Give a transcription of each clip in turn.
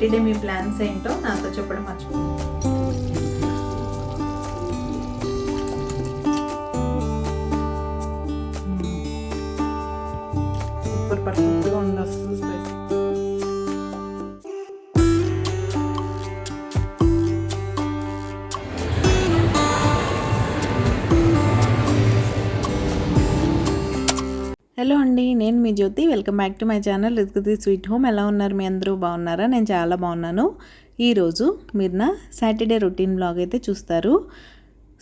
Saturday మీ plans ఏంటో నాతో చెప్పడం మర్చిపోండి. సూపర్ పర్ఫెక్ట్గా ఉంది అసలు స్పైసీ. హలో అండి, నేను మీ Jyothi. Welcome back to my channel Rizki sweet home. ఎలా ఉన్నారు? మీ అందరూ బాగున్నారా? నేను చాలా బాగున్నాను. ఈరోజు మీరు నా సాటర్డే రొటీన్ బ్లాగ్ అయితే చూస్తారు.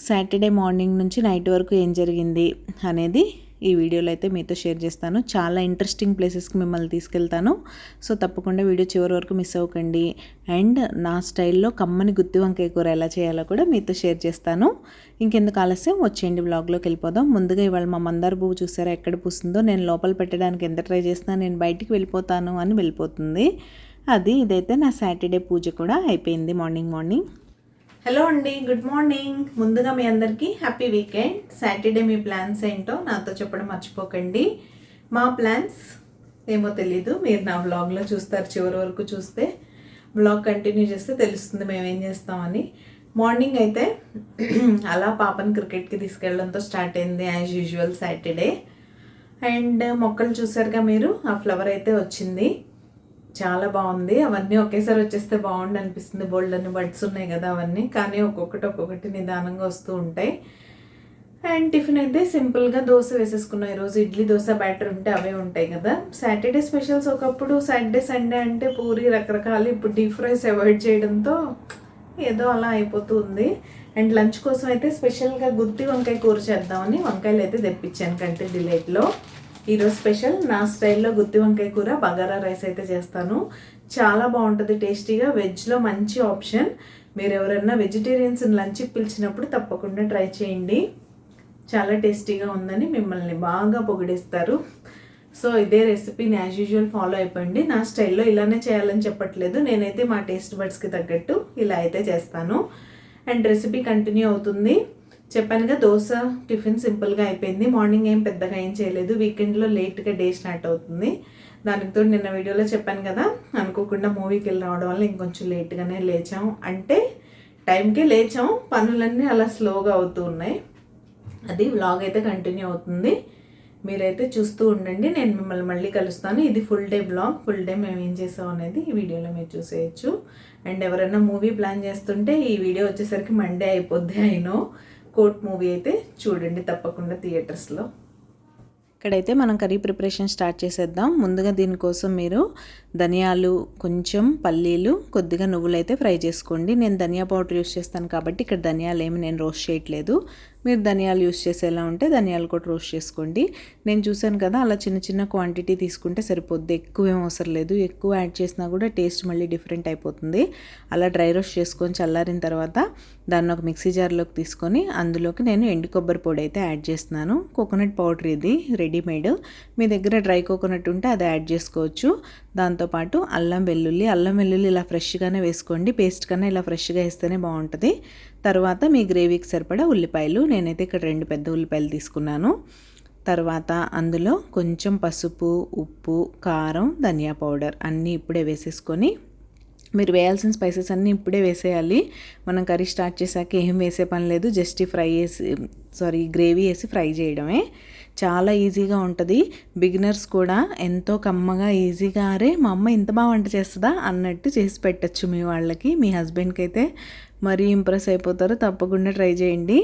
సాటర్డే మార్నింగ్ నుంచి నైట్ వరకు ఏం జరిగింది అనేది ఈ వీడియోలో అయితే మీతో షేర్ చేస్తాను. చాలా ఇంట్రెస్టింగ్ ప్లేసెస్కి మిమ్మల్ని తీసుకెళ్తాను. సో తప్పకుండా వీడియో చివరి వరకు మిస్ అవ్వకండి. అండ్ నా స్టైల్లో కమ్మని గుత్తి వంకాయ కూర ఎలా చేయాలో కూడా మీతో షేర్ చేస్తాను. ఇంకెందుకు ఆలస్యం, వచ్చేయండి బ్లాగ్లోకి వెళ్ళిపోదాం. ముందుగా ఇవాళ మా మందార పువ్వు చూసారా ఎక్కడ పూస్తుందో. నేను లోపల పెట్టడానికి ఎంత ట్రై చేసినా నేను బయటికి వెళ్ళిపోతాను అని వెళ్ళిపోతుంది. ఇదైతే నా సాటర్డే పూజ కూడా అయిపోయింది మార్నింగ్. హలో అండి, గుడ్ మార్నింగ్. ముందుగా మీ అందరికీ హ్యాపీ వీకెండ్. సాటర్డే మీ ప్లాన్స్ ఏంటో నాతో చెప్పడం మర్చిపోకండి. మా ప్లాన్స్ ఏమో తెలీదు, మీరు నా వ్లాగ్లో చూస్తారు. చివరి వరకు చూస్తే వ్లాగ్ కంటిన్యూ చేస్తే తెలుస్తుంది మేమేం చేస్తామని. మార్నింగ్ అయితే అలా పాపని క్రికెట్కి తీసుకెళ్ళడంతో స్టార్ట్ అయింది యాజ్ యూజువల్ సాటర్డే. అండ్ మొక్కలు చూసారుగా మీరు, ఆ ఫ్లవర్ అయితే వచ్చింది, చాలా బాగుంది. అవన్నీ ఒకేసారి వచ్చేస్తే బాగుండు అనిపిస్తుంది. బోల్డ్ అన్ని బడ్స్ ఉన్నాయి కదా అవన్నీ, కానీ ఒక్కొక్కటి నిదానంగా వస్తూ ఉంటాయి. అండ్ టిఫిన్ అయితే సింపుల్గా దోశ వేసేసుకున్నాం. ఈరోజు ఇడ్లీ దోశ బ్యాటర్ ఉంటే అవే ఉంటాయి కదా. సాటర్డే స్పెషల్స్ ఒకప్పుడు సాటర్డే సండే అంటే పూరి రకరకాలు, ఇప్పుడు డీప్ ఫ్రైస్ అవాయిడ్ చేయడంతో ఏదో అలా అయిపోతూ ఉంది. అండ్ లంచ్ కోసం అయితే స్పెషల్గా గుత్తి వంకాయ కూర చేద్దామని వంకాయలు అయితే తెప్పించాను కంట్రీ డిలైట్లో. ఈరోజు స్పెషల్ నా స్టైల్లో గుత్తి వంకాయ కూర, బగారా రైస్ అయితే చేస్తాను. చాలా బాగుంటుంది టేస్టీగా. వెజ్లో మంచి ఆప్షన్. మీరు ఎవరైనా వెజిటేరియన్స్ లంచ్కి పిలిచినప్పుడు తప్పకుండా ట్రై చేయండి. చాలా టేస్టీగా ఉందని మిమ్మల్ని బాగా పొగిడేస్తారు. సో ఇదే రెసిపీని యాజ్ యూజువల్ ఫాలో అయిపోయింది. నా స్టైల్లో ఇలానే చేయాలని చెప్పట్లేదు, నేనైతే మా టేస్ట్ బడ్స్కి తగ్గట్టు ఇలా అయితే చేస్తాను. అండ్ రెసిపీ కంటిన్యూ అవుతుంది. చెప్పానుగా దోశ టిఫిన్ సింపుల్గా అయిపోయింది. మార్నింగ్ ఏం పెద్దగా ఏం చేయలేదు. వీకెండ్లో లేట్గా డే స్టార్ట్ అవుతుంది. దానితో నిన్న వీడియోలో చెప్పాను కదా, అనుకోకుండా మూవీకి వెళ్ళి రావడం వల్ల ఇంకొంచెం లేట్గానే లేచాం. అంటే టైంకే లేచాం, పనులన్నీ అలా స్లోగా అవుతూ ఉన్నాయి. అది వ్లాగ్ అయితే కంటిన్యూ అవుతుంది. మీరైతే చూస్తూ ఉండండి. నేను మిమ్మల్ని మళ్ళీ కలుస్తాను. ఇది full day blog. Full day మేము ఏం చేసాం అనేది ఈ వీడియోలో మీరు చూసేయచ్చు. అండ్ ఎవరైనా మూవీ ప్లాన్ చేస్తుంటే ఈ వీడియో వచ్చేసరికి మండే అయిపోద్ది. అయినో కోట్ మూవీ అయితే చూడండి తప్పకుండా థియేటర్స్లో. ఇక్కడైతే మనం కర్రీ ప్రిపరేషన్ స్టార్ట్ చేసేద్దాం. ముందుగా దీనికోసం మీరు ధనియాలు, కొంచెం పల్లీలు, కొద్దిగా నువ్వులు అయితే ఫ్రై చేసుకోండి. నేను ధనియా పౌడర్ యూస్ చేస్తాను కాబట్టి ఇక్కడ ధనియాలు ఏమి నేను రోస్ట్ చేయట్లేదు. మీరు ధనియాలు యూస్ చేసేలా ఉంటే ధనియాలు కూడా రోస్ట్ చేసుకోండి. నేను చూసాను కదా, అలా చిన్న క్వాంటిటీ తీసుకుంటే సరిపోద్ది. ఎక్కువ ఏం అవసరం లేదు. ఎక్కువ యాడ్ చేసినా కూడా టేస్ట్ మళ్ళీ డిఫరెంట్ అయిపోతుంది. అలా డ్రై రోస్ట్ చేసుకొని చల్లారిన తర్వాత దాన్ని ఒక మిక్సీ జార్లోకి తీసుకొని అందులోకి నేను ఎండు కొబ్బరి పొడి అయితే యాడ్ చేస్తున్నాను. కోకోనట్ పౌడర్ ఇది రెడీమేడ్. మీ దగ్గర డ్రై కోకోనట్ ఉంటే అది యాడ్ చేసుకోవచ్చు. దాంతోపాటు అల్లం వెల్లుల్లి ఇలా ఫ్రెష్గానే వేసుకోండి. పేస్ట్ కన్నా ఇలా ఫ్రెష్గా వేస్తేనే బాగుంటుంది. తర్వాత మీ గ్రేవీకి సరిపడా ఉల్లిపాయలు, నేనైతే ఇక్కడ 2 పెద్ద ఉల్లిపాయలు తీసుకున్నాను. తర్వాత అందులో కొంచెం పసుపు, ఉప్పు, కారం, ధనియా పౌడర్ అన్నీ ఇప్పుడే వేసేసుకొని, మీరు వేయాల్సిన స్పైసెస్ అన్నీ ఇప్పుడే వేసేయాలి. మనం కర్రీ స్టార్ట్ చేశాక ఏం వేసే పని లేదు. జస్ట్ గ్రేవీ వేసి ఫ్రై చేయడమే. చాలా ఈజీగా ఉంటుంది. బిగినర్స్ కూడా ఎంతో కమ్మగా ఈజీగా, అరే మా అమ్మ ఇంత బాగా వంట చేస్తుందా అన్నట్టు చేసి పెట్టచ్చు మీ వాళ్ళకి. మీ హస్బెండ్కి అయితే మరీ ఇంప్రెస్ అయిపోతారు. తప్పకుండా ట్రై చేయండి.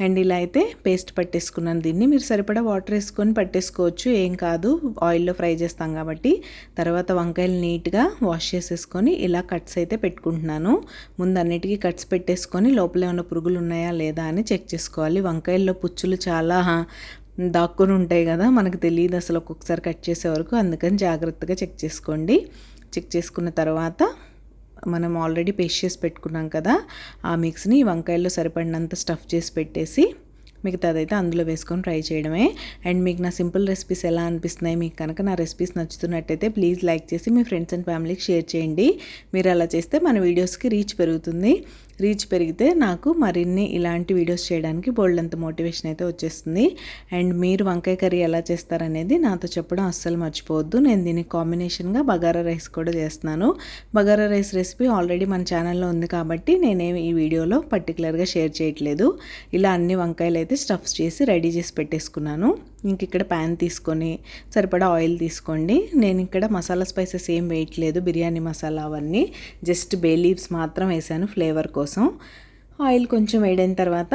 అండ్ ఇలా అయితే పేస్ట్ పట్టేసుకున్నాను. దీన్ని మీరు సరిపడా వాటర్ వేసుకొని పట్టేసుకోవచ్చు, ఏం కాదు, ఆయిల్లో ఫ్రై చేస్తాం కాబట్టి. తర్వాత వంకాయలు నీట్గా వాష్ చేసేసుకొని ఇలా కట్స్ అయితే పెట్టుకుంటున్నాను. ముందు అన్నిటికీ కట్స్ పెట్టేసుకొని లోపల ఏమైనా పురుగులు ఉన్నాయా లేదా అని చెక్ చేసుకోవాలి. వంకాయల్లో పుచ్చులు చాలా దాక్కుని ఉంటాయి కదా, మనకు తెలియదు అసలు ఒక్కొక్కసారి కట్ చేసే వరకు. అందుకని జాగ్రత్తగా చెక్ చేసుకోండి. చెక్ చేసుకున్న తర్వాత మనం ఆల్రెడీ పేస్ట్ చేసి పెట్టుకున్నాం కదా, ఆ మిక్స్ని వంకాయల్లో సరిపడినంత స్టఫ్ చేసి పెట్టేసి మిగతాదైతే అందులో వేసుకొని ట్రై చేయడమే. అండ్ మీకు నా సింపుల్ రెసిపీస్ ఎలా అనిపిస్తున్నాయి, మీకు కనుక నా రెసిపీస్ నచ్చుతున్నట్టయితే ప్లీజ్ లైక్ చేసి మీ ఫ్రెండ్స్ అండ్ ఫ్యామిలీకి షేర్ చేయండి. మీరు అలా చేస్తే మన వీడియోస్కి రీచ్ పెరుగుతుంది. రీచ్ పెరిగితే నాకు మరిన్ని ఇలాంటి వీడియోస్ చేయడానికి బోల్డంత మోటివేషన్ అయితే వచ్చేస్తుంది. అండ్ మీరు వంకాయ కర్రీ ఎలా చేస్తారనేది నాతో చెప్పడం అస్సలు మర్చిపోవద్దు. నేను దీనికి కాంబినేషన్గా బగారా రైస్ కూడా చేస్తున్నాను. బగారా రైస్ రెసిపీ ఆల్రెడీ మన ఛానల్లో ఉంది కాబట్టి నేనేమి ఈ వీడియోలో పర్టికులర్గా షేర్ చేయట్లేదు. ఇలా అన్ని వంకాయలు అయితే స్టఫ్స్ చేసి రెడీ చేసి పెట్టేసుకున్నాను. ఇంక ఇక్కడ ప్యాన్ తీసుకొని సరిపడా ఆయిల్ తీసుకోండి. నేను ఇక్కడ మసాలా స్పైసెస్ ఏం వేయట్లేదు, బిర్యానీ మసాలా అవన్నీ జస్ట్ బే లీవ్స్ మాత్రం వేసాను ఫ్లేవర్ కోసం. ఆయిల్ కొంచెం వేడైన తర్వాత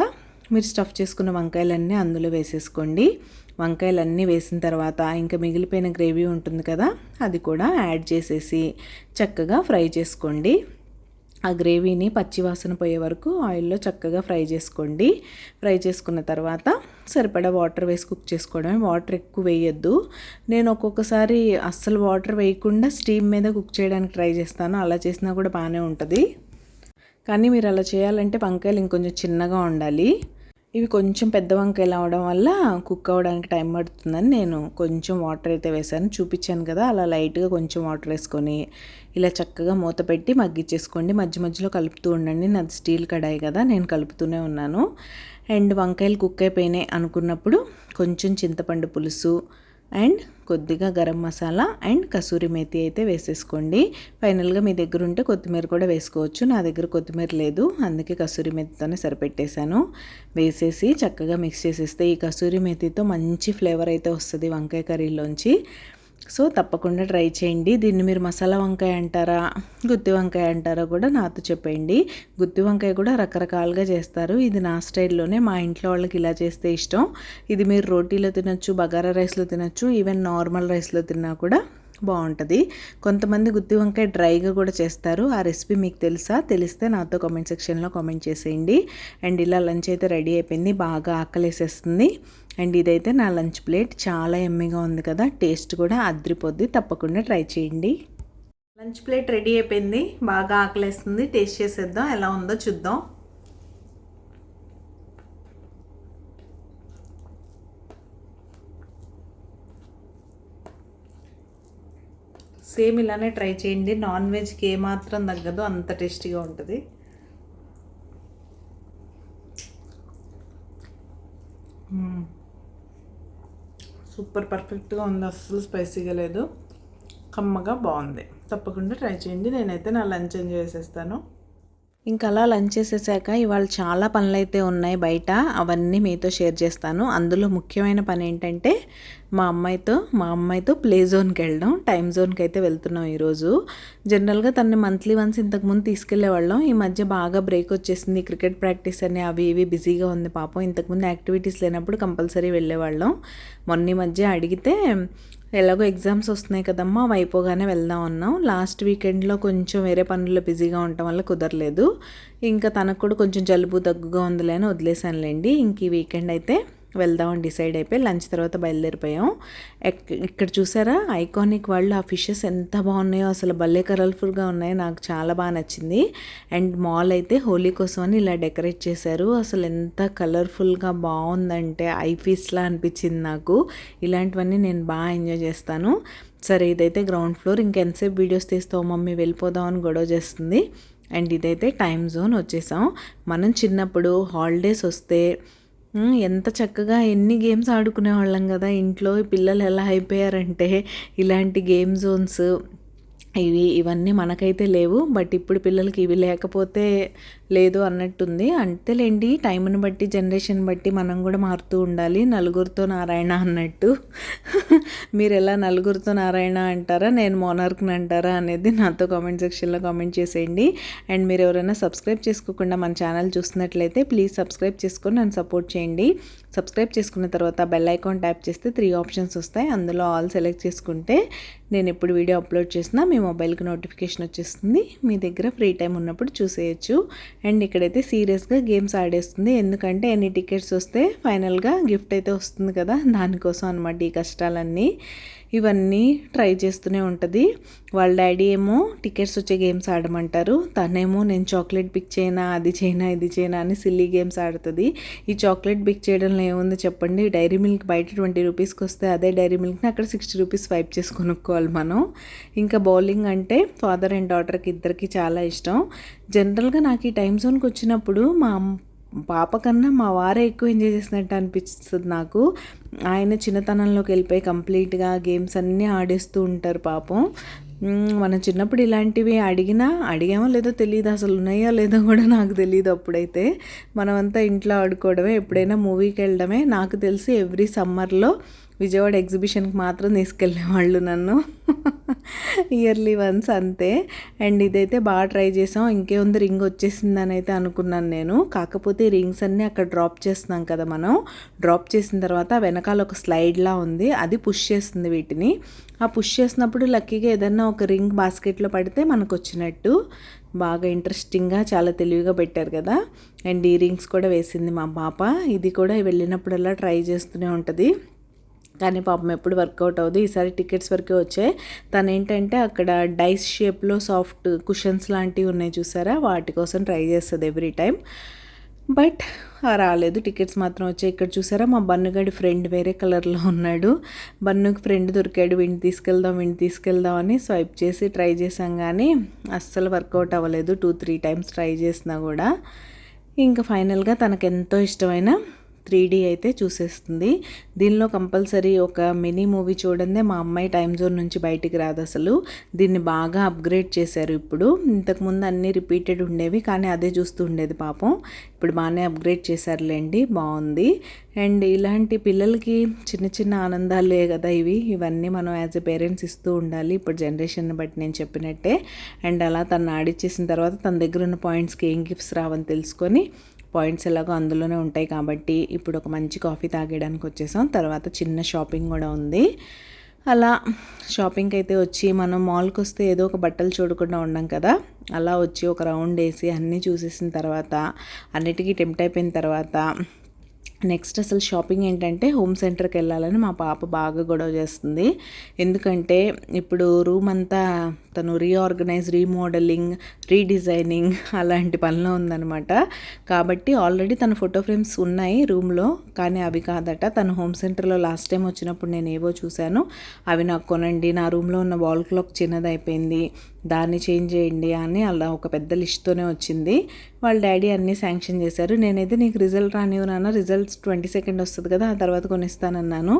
మీరు స్టఫ్ చేసుకున్న వంకాయలన్నీ అందులో వేసేసుకోండి. వంకాయలన్నీ వేసిన తర్వాత ఇంకా మిగిలిపోయిన గ్రేవీ ఉంటుంది కదా, అది కూడా యాడ్ చేసేసి చక్కగా ఫ్రై చేసుకోండి. ఆ గ్రేవీని పచ్చివాసన పోయే వరకు ఆయిల్లో చక్కగా ఫ్రై చేసుకోండి. ఫ్రై చేసుకున్న తర్వాత సరిపడా వాటర్ వేసి కుక్ చేసుకోవడమే. వాటర్ ఎక్కువ వేయొద్దు. నేను ఒక్కొక్కసారి అస్సలు వాటర్ వేయకుండా స్టీమ్ మీద కుక్ చేయడానికి ట్రై చేస్తాను. అలా చేసినా కూడా బాగానే ఉంటుంది. కానీ మీరు అలా చేయాలంటే వంకాయలు ఇంకొంచెం చిన్నగా ఉండాలి. ఇవి కొంచెం పెద్ద వంకాయలు అవడం వల్ల కుక్ అవ్వడానికి టైం పడుతుందని నేను కొంచెం వాటర్ అయితే వేసాను. చూపించాను కదా, అలా లైట్గా కొంచెం వాటర్ వేసుకొని ఇలా చక్కగా మూత పెట్టి మగ్గిచ్చేసుకోండి. మధ్య మధ్యలో కలుపుతూ ఉండండి. నాది స్టీల్ కడాయి కదా, నేను కలుపుతూనే ఉన్నాను. అండ్ వంకాయలు కుక్ అయిపోయినాయి అనుకున్నప్పుడు కొంచెం చింతపండు పులుసు అండ్ కొద్దిగా గరం మసాలా అండ్ కసూరి మేతి అయితే వేసేసుకోండి. ఫైనల్గా మీ దగ్గర ఉంటే కొత్తిమీర కూడా వేసుకోవచ్చు. నా దగ్గర కొత్తిమీర లేదు, అందుకే కసూరి మేతితోనే సరిపెట్టేశాను. వేసేసి చక్కగా మిక్స్ చేసేస్తే ఈ కసూరి మేతితో మంచి ఫ్లేవర్ అయితే వస్తుంది వంకాయ కర్రీలోంచి. సో తప్పకుండా ట్రై చేయండి. దీన్ని మీరు మసాలా వంకాయ అంటారా, గుత్తి వంకాయ అంటారా కూడా నాతో చెప్పండి. గుత్తి వంకాయ కూడా రకరకాలుగా చేస్తారు. ఇది నా స్టైల్లోనే, మా ఇంట్లో వాళ్ళకి ఇలా చేస్తే ఇష్టం. ఇది మీరు రోటీలో తినొచ్చు, బగారా రైస్లో తినొచ్చు, ఈవెన్ నార్మల్ రైస్లో తిన్నా కూడా బాగుంటుంది. కొంతమంది గుత్తి వంకాయ డ్రైగా కూడా చేస్తారు. ఆ రెసిపీ మీకు తెలుసా? తెలిస్తే నాతో కామెంట్ సెక్షన్లో కామెంట్ చేసేయండి. అండ్ ఇలా లంచ్ అయితే రెడీ అయిపోయింది. బాగా ఆకలేసేస్తుంది. అండ్ ఇదైతే నా లంచ్ ప్లేట్. చాలా ఎమ్మీగా ఉంది కదా, టేస్ట్ కూడా అద్రిపోద్ది. తప్పకుండా ట్రై చేయండి. లంచ్ ప్లేట్ రెడీ అయిపోయింది. బాగా ఆకలేస్తుంది. టేస్ట్ చేసేద్దాం, ఎలా ఉందో చూద్దాం. సేమ్ ఇలానే ట్రై చేయండి. నాన్ వెజ్కి ఏమాత్రం తగ్గదు, అంత టేస్టీగా ఉంటుంది. సూపర్ పర్ఫెక్ట్గా ఉంది. అస్సలు స్పైసీగా లేదు, కమ్మగా బాగుంది. తప్పకుండా ట్రై చేయండి. నేనైతే నా లంచ్ ఎంజాయ్ చేసేస్తాను. ఇంకా అలా లంచ్ చేసేసాక ఇవాళ చాలా పనులు అయితే ఉన్నాయి బయట, అవన్నీ మీతో షేర్ చేస్తాను. అందులో ముఖ్యమైన పని ఏంటంటే మా అమ్మాయితో ప్లే జోన్కి వెళ్ళడం. టైం జోన్కి అయితే వెళ్తున్నాం ఈరోజు. జనరల్గా తనని మంత్లీ వన్స్ ఇంతకుముందు తీసుకెళ్లేవాళ్ళం. ఈ మధ్య బాగా బ్రేక్ వచ్చేసింది. క్రికెట్ ప్రాక్టీస్ అని అవి ఇవి బిజీగా ఉంది పాపం. ఇంతకుముందు యాక్టివిటీస్ లేనప్పుడు కంపల్సరీ వెళ్ళేవాళ్ళం. మొన్న మధ్య అడిగితే ఎలాగో ఎగ్జామ్స్ వస్తున్నాయి కదమ్మా, అవి అయిపోగానే వెళ్దాం అన్నాం. లాస్ట్ వీకెండ్లో కొంచెం వేరే పనుల్లో బిజీగా ఉండటం వల్ల కుదరలేదు. ఇంకా తనకు కూడా కొంచెం జలుబు దగ్గుగా ఉందిలే అని వదిలేసానులేండి. ఇంక ఈ వీకెండ్ అయితే వెళ్దామని డిసైడ్ అయిపోయి లంచ్ తర్వాత బయలుదేరిపోయాం. ఇక్కడ చూసారా ఐకానిక్ వాళ్ళు ఆ ఫిషెస్ ఎంత బాగున్నాయో, అసలు భలే కలర్ఫుల్గా ఉన్నాయి. నాకు చాలా బాగా నచ్చింది. అండ్ మాల్ అయితే హోలీ కోసం అని ఇలా డెకరేట్ చేశారు. అసలు ఎంత కలర్ఫుల్గా బాగుందంటే ఐ ఫీస్లా అనిపించింది నాకు. ఇలాంటివన్నీ నేను బాగా ఎంజాయ్ చేస్తాను. సరే ఇదైతే గ్రౌండ్ ఫ్లోర్. ఇంకెంతసేపు వీడియోస్ తీస్తావు మమ్మీ, వెళ్ళిపోదాం అని గొడవ చేస్తుంది. అండ్ ఇదైతే టైం జోన్ వచ్చేసాం. మనం చిన్నప్పుడు హాలిడేస్ వస్తే ఎంత చక్కగా ఎన్ని గేమ్స్ ఆడుకునేవాళ్ళం కదా ఇంట్లో. పిల్లలు ఎలా అయిపోయారంటే ఇలాంటి గేమ్ జోన్స్ ఇవన్నీ మనకైతే లేవు. బట్ ఇప్పుడు పిల్లలకి ఇవి లేకపోతే లేదు అన్నట్టుంది. అంతేలేండి, టైంని బట్టి జనరేషన్ బట్టి మనం కూడా మారుతూ ఉండాలి. నలుగురితో నారాయణ అన్నట్టు. మీరు ఎలా నలుగురితో నారాయణ అంటారా, నేను మోనార్క్ని అంటారా అనేది నాతో కామెంట్ సెక్షన్లో కామెంట్ చేసేయండి. అండ్ మీరు ఎవరైనా సబ్స్క్రైబ్ చేసుకోకుండా మన ఛానల్ చూస్తున్నట్లయితే ప్లీజ్ సబ్స్క్రైబ్ చేసుకొని నన్ను సపోర్ట్ చేయండి. సబ్స్క్రైబ్ చేసుకున్న తర్వాత బెల్ ఐకాన్ ట్యాప్ చేస్తే 3 ఆప్షన్స్ వస్తాయి. అందులో ఆల్ సెలెక్ట్ చేసుకుంటే నేను ఎప్పుడు వీడియో అప్లోడ్ చేసినా మీ మొబైల్కి నోటిఫికేషన్ వచ్చేస్తుంది. మీ దగ్గర ఫ్రీ టైం ఉన్నప్పుడు చూసేయచ్చు. అండ్ ఇక్కడైతే సీరియస్గా గేమ్స్ ఆడేస్తుంది. ఎందుకంటే ఎన్ని టికెట్స్ వస్తే ఫైనల్గా గిఫ్ట్ అయితే వస్తుంది కదా, దానికోసం అనమాట ఈ కష్టాలన్నీ. ఇవన్నీ ట్రై చేస్తూనే ఉంటుంది. వాళ్ళ డాడీ ఏమో టికెట్స్ వచ్చే గేమ్స్ ఆడమంటారు, తనేమో నేను చాక్లెట్ పిక్ చేయనా, అది చేయనా, ఇది చేయనా అని సిల్లీ గేమ్స్ ఆడుతుంది. ఈ చాక్లెట్ పిక్ చేయడంలో ఏముంది చెప్పండి, డైరీ మిల్క్ బయట 20 రూపీస్కి వస్తే అదే డైరీ మిల్క్ని అక్కడ 60 రూపీస్ స్వైప్ చేసి కొనుక్కోవాలి మనం. ఇంకా బౌలింగ్ అంటే ఫాదర్ అండ్ డాటర్కి ఇద్దరికి చాలా ఇష్టం. జనరల్గా నాకు ఈ టైం జోన్కి వచ్చినప్పుడు మా పాప కన్నా మా వారే ఎక్కువ ఎంజాయ్ చేసినట్టు అనిపిస్తుంది నాకు. ఆయన చిన్నతనంలోకి వెళ్ళిపోయి కంప్లీట్గా గేమ్స్ అన్నీ ఆడేస్తూ ఉంటారు పాపం. మనం చిన్నప్పుడు ఇలాంటివి అడిగామో లేదో తెలియదు, అసలు ఉన్నాయో లేదో కూడా నాకు తెలియదు. అప్పుడైతే మనమంతా ఇంట్లో ఆడుకోవడమే, ఎప్పుడైనా మూవీకి వెళ్ళడమే. నాకు తెలిసి ఎవ్రీ సమ్మర్లో విజయవాడ ఎగ్జిబిషన్కి మాత్రం తీసుకెళ్ళేవాళ్ళు నన్ను, ఇయర్లీ వన్స్ అంతే. అండ్ ఇదైతే బాగా ట్రై చేసాం. ఇంకేముంది, రింగ్ వచ్చేసిందని అయితే అనుకున్నాను నేను. కాకపోతే రింగ్స్ అన్నీ అక్కడ డ్రాప్ చేస్తున్నాం కదా మనం. డ్రాప్ చేసిన తర్వాత వెనకాల ఒక స్లైడ్లా ఉంది, అది పుష్ చేస్తుంది వీటిని. ఆ పుష్ చేసినప్పుడు లక్కీగా ఏదన్నా ఒక రింగ్ బాస్కెట్లో పడితే మనకు వచ్చినట్టు. బాగా ఇంట్రెస్టింగ్గా చాలా తెలివిగా పెట్టారు కదా. అండ్ ఈ రింగ్స్ కూడా వేసింది మా పాప. ఇది కూడా వెళ్ళినప్పుడల్లా ట్రై చేస్తూనే ఉంటుంది, కానీ పాపం ఎప్పుడు వర్కౌట్ అవ్వదు. ఈసారి టికెట్స్ వరకే వచ్చాయి. తను ఏంటంటే అక్కడ డైస్ షేప్లో సాఫ్ట్ కుషన్స్ లాంటివి ఉన్నాయి చూసారా, వాటి కోసం ట్రై చేస్తుంది ఎవ్రీ టైం. బట్ రాలేదు, టికెట్స్ మాత్రం వచ్చాయి. ఇక్కడ చూసారా మా బన్నుగాడి ఫ్రెండ్ వేరే కలర్లో ఉన్నాడు. బన్నుకి ఫ్రెండ్ దొరికాడు, వీడిని తీసుకెళ్దాం అని స్వైప్ చేసి ట్రై చేసాం, కానీ అస్సలు వర్కౌట్ అవ్వలేదు. 2-3 టైమ్స్ ట్రై చేసినా కూడా. ఇంకా ఫైనల్గా తనకు ఎంతో ఇష్టమైన 3D అయితే చూసేస్తుంది. దీనిలో కంపల్సరీ ఒక మినీ మూవీ చూడండి, మా అమ్మాయి టైం జోన్ నుంచి బయటికి రాదు అసలు. దీన్ని బాగా అప్గ్రేడ్ చేశారు ఇప్పుడు. ఇంతకుముందు అన్నీ రిపీటెడ్ ఉండేవి, కానీ అదే చూస్తూ ఉండేది పాపం. ఇప్పుడు బాగానే అప్గ్రేడ్ చేశారులేండి, బాగుంది. అండ్ ఇలాంటి పిల్లలకి చిన్న చిన్న ఆనందాలే కదా ఇవన్నీ మనం యాజ్ ఎ పేరెంట్స్ ఇస్తూ ఉండాలి, ఇప్పుడు జనరేషన్ బట్టి నేను చెప్పినట్టే. అండ్ అలా తను ఆడిచ్చేసిన తర్వాత తన దగ్గర ఉన్న పాయింట్స్కి ఏం గిఫ్ట్స్ రావని తెలుసుకొని, పాయింట్స్ ఎలాగో అందులోనే ఉంటాయి కాబట్టి ఇప్పుడు ఒక మంచి కాఫీ తాగేయడానికి వచ్చేసాం. తర్వాత చిన్న షాపింగ్ కూడా ఉంది. అలా షాపింగ్కి అయితే వచ్చి, మనం మాల్కి వస్తే ఏదో ఒక బట్టలు చూడకుండా ఉండం కదా, అలా వచ్చి ఒక రౌండ్ వేసి అన్నీ చూసేసిన తర్వాత, అన్నిటికీ టెంప్ట్ అయిపోయిన తర్వాత నెక్స్ట్ అసలు షాపింగ్ ఏంటంటే హోమ్ సెంటర్కి వెళ్ళాలని మా పాప బాగా గొడవ చేస్తుంది. ఎందుకంటే ఇప్పుడు రూమ్ అంతా తను రీమోడలింగ్, రీడిజైనింగ్ అలాంటి పనిలో ఉందన్నమాట. కాబట్టి ఆల్రెడీ తన ఫోటో ఫ్రేమ్స్ ఉన్నాయి రూమ్లో, కానీ అవి కాదట. తను హోమ్ సెంటర్లో లాస్ట్ టైం వచ్చినప్పుడు నేను ఏవో చూశాను, అవి నాకు కొనండి, నా రూమ్లో ఉన్న వాల్ క్లాక్ చిన్నదైపోయింది, దాన్ని చేంజ్ చేయండి అని అలా ఒక పెద్ద లిస్ట్తోనే వచ్చింది. వాళ్ళ డాడీ అన్నీ శాంక్షన్ చేశారు. నేనైతే నీకు రిజల్ట్ రానివ్వనా, రిజల్ట్స్ 22nd వస్తుంది కదా, ఆ తర్వాత కొనిస్తానన్నాను.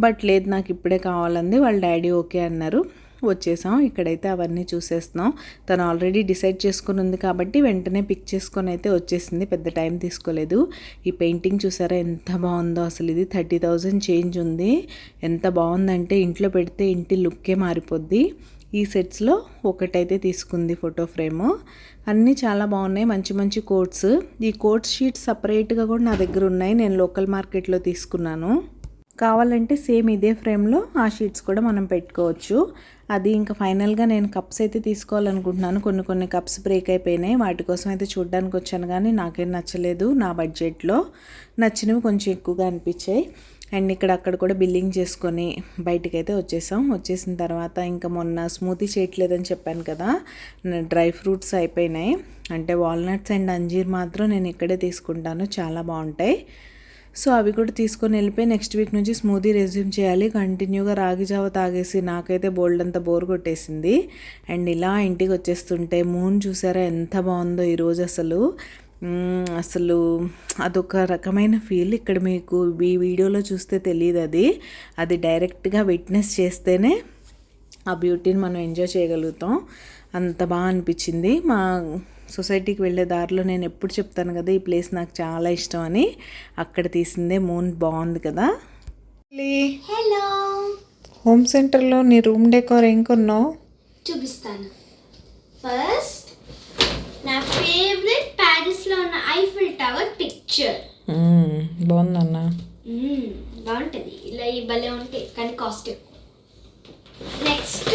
బట్ లేదు, నాకు ఇప్పుడే కావాలంది. వాళ్ళ డాడీ ఓకే అన్నారు. వచ్చేసాం. ఇక్కడైతే అవన్నీ చూసేస్తున్నాం. తను ఆల్రెడీ డిసైడ్ చేసుకుని ఉంది కాబట్టి వెంటనే పిక్ చేసుకొని అయితే వచ్చేసింది, పెద్ద టైం తీసుకోలేదు. ఈ పెయింటింగ్ చూసారా ఎంత బాగుందో అసలు, ఇది 30,000 చేంజ్ ఉంది. ఎంత బాగుందంటే ఇంట్లో పెడితే ఇంటి లుక్కే మారిపోద్ది. ఈ సెట్స్లో ఒకటైతే తీసుకుంది ఫోటో ఫ్రేము. అన్నీ చాలా బాగున్నాయి, మంచి మంచి కోట్స్. ఈ కోట్స్ షీట్స్ సపరేట్గా కూడా నా దగ్గర ఉన్నాయి, నేను లోకల్ మార్కెట్లో తీసుకున్నాను. కావాలంటే సేమ్ ఇదే ఫ్రేమ్లో ఆ షీట్స్ కూడా మనం పెట్టుకోవచ్చు. అది ఇంకా ఫైనల్గా నేను కప్స్ అయితే తీసుకోవాలనుకుంటున్నాను. కొన్ని కప్స్ బ్రేక్ అయిపోయినాయి, వాటి కోసం అయితే చూడడానికి వచ్చాను, కానీ నాకేం నచ్చలేదు. నా బడ్జెట్లో నచ్చినవి కొంచెం ఎక్కువగా అనిపించాయి. అండ్ అక్కడ కూడా బిల్లింగ్ చేసుకొని బయటికైతే వచ్చేసాం. వచ్చేసిన తర్వాత ఇంకా మొన్న స్మూతీ చేయట్లేదని చెప్పాను కదా, డ్రై ఫ్రూట్స్ అయిపోయినాయి. అంటే వాల్నట్స్ అండ్ అంజీర్ మాత్రం నేను ఇక్కడే తీసుకుంటాను, చాలా బాగుంటాయి. సో అవి కూడా తీసుకొని వెళ్ళిపోయి నెక్స్ట్ వీక్ నుంచి స్మూతీ రెజ్యూమ్ చేయాలి. కంటిన్యూగా రాగి జావ తాగేసి నాకైతే బోల్డ్ అంతా బోర్ కొట్టేసింది. అండ్ ఇలా ఇంటికి వచ్చేస్తుంటే మూన్ చూసారా ఎంత బాగుందో ఈరోజు. అసలు అదొక రకమైన ఫీల్. ఇక్కడ మీకు ఈ వీడియోలో చూస్తే తెలియదు, అది డైరెక్ట్గా విట్నెస్ చేస్తేనే ఆ బ్యూటీని మనం ఎంజాయ్ చేయగలుగుతాం. అంత బాగా అనిపించింది. మా సొసైటీకి వెళ్ళే దారిలో నేను ఎప్పుడు చెప్తాను కదా, ఈ ప్లేస్ నాకు చాలా ఇష్టం అని. అక్కడ తీసిందే మూన్ బాగుంది కదా. హలో, హోమ్ సెంటర్లో నీ రూమ్ డెకోర్ ఏం కొన్నావు చూపిస్తాను. ఫస్ట్ నా ఫేవరెట్ ప్యారిస్లో ఉన్న ఐఫిల్ టవర్ పిక్చర్. బాగుందన్న, బాగుంటుంది. ఇలా ఈ భలే ఉంటాయి కానీ కాస్ట్ ఎక్కువ. నెక్స్ట్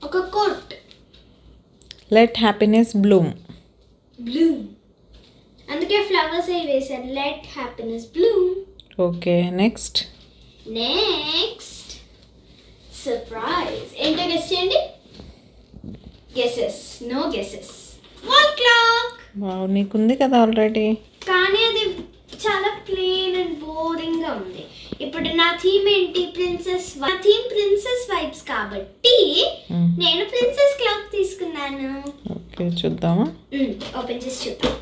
ఒక కోట్, లెట్ హ్యాపీనెస్ బ్లూమ్. అందుకే ఫ్లవర్స్ అవి వేసాను, let happiness bloom. Okay, next next surprise ఏంటో గెస్ చేయండి. Guesses, no guesses. Wall clock. Wow, నీకుంది కదా ఆల్రెడీ. కానీ అది చాలా ప్లెయిన్ అండ్ బోరింగ్ గా ఉంది. ఇప్పుడు నా థీమ్ ఏంటి? నా థీమ్ ప్రిన్సెస్ వైబ్స్ కాబట్టి నేను ప్రిన్సెస్ క్లాక్ తీసుకున్నాను. ఓకే, చూద్దామా? ఓపెన్ చేసి చూద్దాం.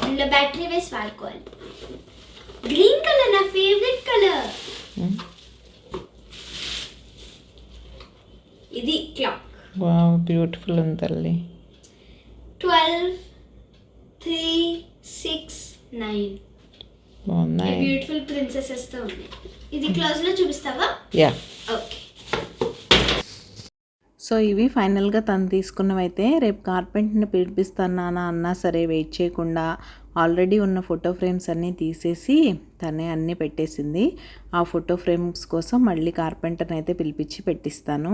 ఇందులో బ్యాటరీ వేసి వాడుకోవాలి. గ్రీన్ కలర్ నా ఫేవరెట్ కలర్. ఇది క్లాక్. వావ్, బ్యూటిఫుల్ ఉంది తల్లి. 12, 3, 6, 9 బాగున్నాయి. బ్యూటిఫుల్ ప్రిన్సెసెస్ తో ఉంది. ఇది క్లోజ్ లో చూపిస్తావా? యా. ఓకే. సో ఇవి ఫైనల్గా తను తీసుకున్నవైతే. రేపు కార్పెంటర్ని పిలిపిస్తాను నాన్న అన్నా సరే వెయిట్ చేయకుండా ఆల్రెడీ ఉన్న ఫోటో ఫ్రేమ్స్ అన్నీ తీసేసి తనే అన్నీ పెట్టేసింది. ఆ ఫోటో ఫ్రేమ్స్ కోసం మళ్ళీ కార్పెంటర్ని అయితే పిలిపించి పెట్టిస్తాను.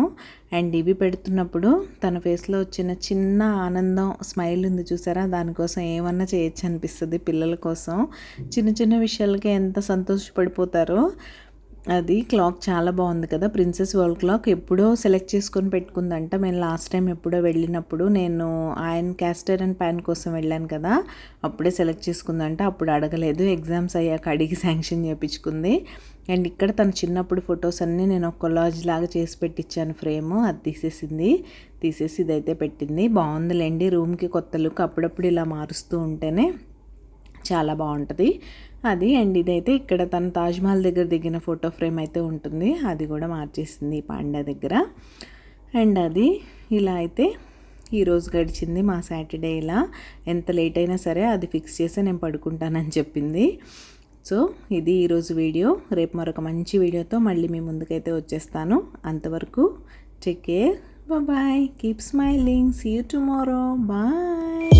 అండ్ ఇవి పెడుతున్నప్పుడు తన ఫేస్లో వచ్చిన చిన్న ఆనందం, స్మైల్ ఉంది చూసారా, దానికోసం ఏమన్నా చేయొచ్చు అనిపిస్తుంది. పిల్లల కోసం చిన్న చిన్న విషయాలకే ఎంత సంతోషపడిపోతారో. అది క్లాక్ చాలా బాగుంది కదా, ప్రిన్సెస్ వరల్డ్ క్లాక్. ఎప్పుడో సెలెక్ట్ చేసుకొని పెట్టుకుందంట. మేము లాస్ట్ టైం ఎప్పుడో వెళ్ళినప్పుడు నేను ఆయన క్యాస్టర్ అండ్ ప్యాన్ కోసం వెళ్ళాను కదా, అప్పుడే సెలెక్ట్ చేసుకుందంట. అప్పుడు అడగలేదు, ఎగ్జామ్స్ అయ్యాక అడిగి శాంక్షన్ చేయించుకుంది. అండ్ ఇక్కడ తన చిన్నప్పుడు ఫొటోస్ అన్నీ నేను ఒక కొలాజ్ లాగా చేసి పెట్టించాను ఫ్రేమ్, అది తీసేసి ఇదైతే పెట్టింది. బాగుందిలేండి, రూమ్కి కొత్త లుక్. అప్పుడప్పుడు ఇలా మారుస్తూ ఉంటేనే చాలా బాగుంటుంది అది. అండ్ ఇదైతే ఇక్కడ తన తాజ్మహల్ దగ్గర దిగిన ఫోటో ఫ్రేమ్ అయితే ఉంటుంది, అది కూడా మార్చేసింది పాండా దగ్గర. అండ్ అది ఇలా అయితే ఈరోజు గడిచింది మా సాటర్డే. ఇలా ఎంత లేట్ అయినా సరే అది ఫిక్స్ చేసి నేను పడుకుంటానని చెప్పింది. సో ఇది ఈరోజు వీడియో. రేపు మరొక మంచి వీడియోతో మళ్ళీ మీ ముందుకైతే వచ్చేస్తాను. అంతవరకు take care, bye, keep smiling, see you tomorrow, bye.